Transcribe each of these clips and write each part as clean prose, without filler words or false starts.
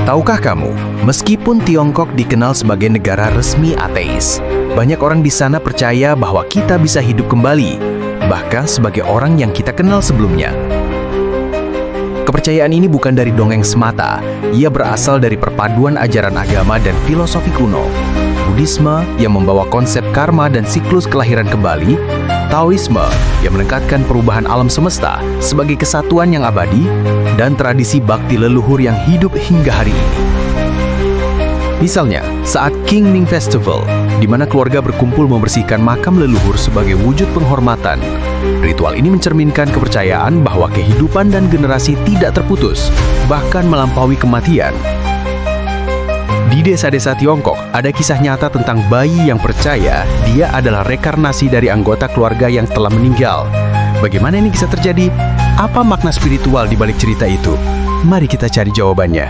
Tahukah kamu, meskipun Tiongkok dikenal sebagai negara resmi ateis, banyak orang di sana percaya bahwa kita bisa hidup kembali, bahkan sebagai orang yang kita kenal sebelumnya. Kepercayaan ini bukan dari dongeng semata, ia berasal dari perpaduan ajaran agama dan filosofi kuno. Buddhisme yang membawa konsep karma dan siklus kelahiran kembali, Taoisme yang menekankan perubahan alam semesta sebagai kesatuan yang abadi, dan tradisi bakti leluhur yang hidup hingga hari ini. Misalnya, saat King Ming Festival, di mana keluarga berkumpul membersihkan makam leluhur sebagai wujud penghormatan. Ritual ini mencerminkan kepercayaan bahwa kehidupan dan generasi tidak terputus, bahkan melampaui kematian. Di desa-desa Tiongkok, ada kisah nyata tentang bayi yang percaya dia adalah rekarnasi dari anggota keluarga yang telah meninggal. Bagaimana ini bisa terjadi? Apa makna spiritual di balik cerita itu? Mari kita cari jawabannya.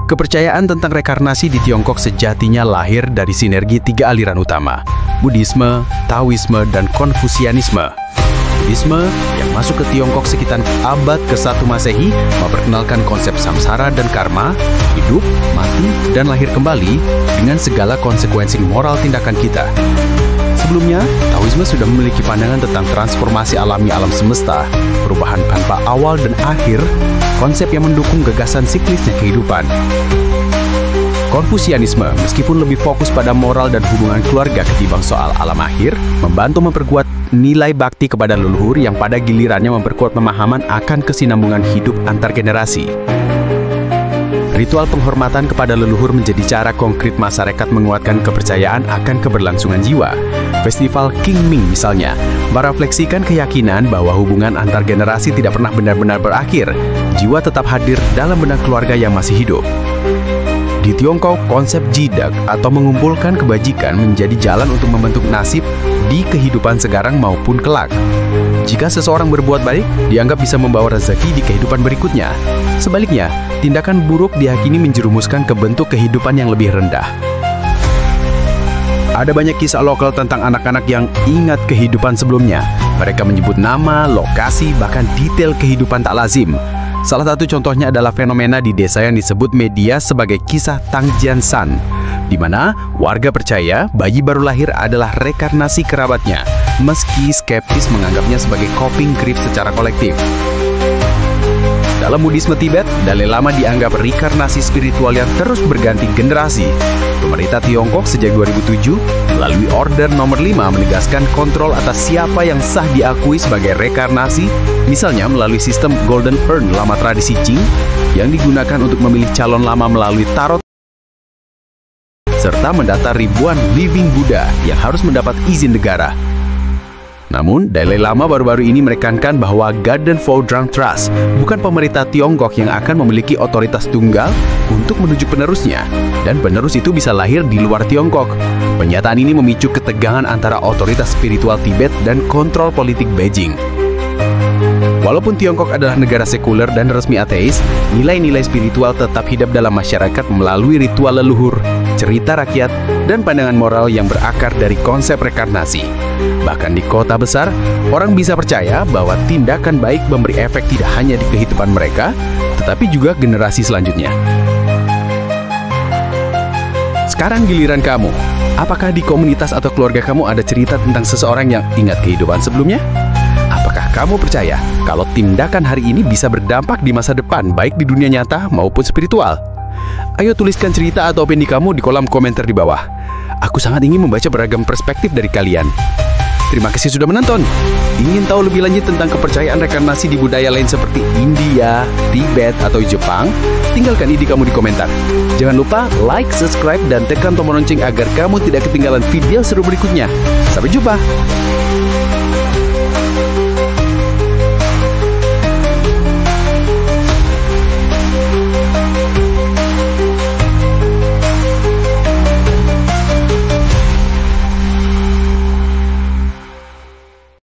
Kepercayaan tentang rekarnasi di Tiongkok sejatinya lahir dari sinergi 3 aliran utama: Buddhisme, Taoisme, dan Konfusianisme. Buddhisme yang masuk ke Tiongkok sekitar abad ke-1 Masehi memperkenalkan konsep samsara dan karma, hidup, mati, dan lahir kembali dengan segala konsekuensi moral tindakan kita. Sebelumnya, Taoisme sudah memiliki pandangan tentang transformasi alami alam semesta, perubahan tanpa awal dan akhir, konsep yang mendukung gagasan siklisnya kehidupan. Konfusianisme, meskipun lebih fokus pada moral dan hubungan keluarga ketimbang soal alam akhir, membantu memperkuat nilai bakti kepada leluhur yang pada gilirannya memperkuat pemahaman akan kesinambungan hidup antar generasi. Ritual penghormatan kepada leluhur menjadi cara konkret masyarakat menguatkan kepercayaan akan keberlangsungan jiwa. Festival King Ming misalnya, merefleksikan keyakinan bahwa hubungan antar generasi tidak pernah benar-benar berakhir. Jiwa tetap hadir dalam benak keluarga yang masih hidup. Di Tiongkok, konsep jidak atau mengumpulkan kebajikan menjadi jalan untuk membentuk nasib di kehidupan sekarang maupun kelak. Jika seseorang berbuat baik, dianggap bisa membawa rezeki di kehidupan berikutnya. Sebaliknya, tindakan buruk diyakini menjerumuskan ke bentuk kehidupan yang lebih rendah. Ada banyak kisah lokal tentang anak-anak yang ingat kehidupan sebelumnya. Mereka menyebut nama, lokasi, bahkan detail kehidupan tak lazim. Salah satu contohnya adalah fenomena di desa yang disebut media sebagai kisah Tangjian San, di mana warga percaya bayi baru lahir adalah rekarnasi kerabatnya, meski skeptis menganggapnya sebagai coping grief secara kolektif. Dalam Buddhisme Tibet, Dalai Lama dianggap reinkarnasi spiritual yang terus berganti generasi. Pemerintah Tiongkok sejak 2007 melalui Order Nomor 5 menegaskan kontrol atas siapa yang sah diakui sebagai reinkarnasi, misalnya melalui sistem Golden Urn lama tradisi Qing yang digunakan untuk memilih calon lama melalui tarot, serta mendata ribuan living Buddha yang harus mendapat izin negara. Namun, Dalai Lama baru-baru ini menekankan bahwa Garden for Drang Trust bukan pemerintah Tiongkok yang akan memiliki otoritas tunggal untuk menuju penerusnya, dan penerus itu bisa lahir di luar Tiongkok. Pernyataan ini memicu ketegangan antara otoritas spiritual Tibet dan kontrol politik Beijing. Walaupun Tiongkok adalah negara sekuler dan resmi ateis, nilai-nilai spiritual tetap hidup dalam masyarakat melalui ritual leluhur, cerita rakyat, dan pandangan moral yang berakar dari konsep rekarnasi. Bahkan di kota besar, orang bisa percaya bahwa tindakan baik memberi efek tidak hanya di kehidupan mereka, tetapi juga generasi selanjutnya. Sekarang giliran kamu. Apakah di komunitas atau keluarga kamu ada cerita tentang seseorang yang ingat kehidupan sebelumnya? Apakah kamu percaya kalau tindakan hari ini bisa berdampak di masa depan, baik di dunia nyata maupun spiritual? Ayo tuliskan cerita atau opini kamu di kolom komentar di bawah. Aku sangat ingin membaca beragam perspektif dari kalian. Terima kasih sudah menonton. Ingin tahu lebih lanjut tentang kepercayaan reinkarnasi di budaya lain seperti India, Tibet, atau Jepang? Tinggalkan ide kamu di komentar. Jangan lupa like, subscribe, dan tekan tombol lonceng agar kamu tidak ketinggalan video seru berikutnya. Sampai jumpa!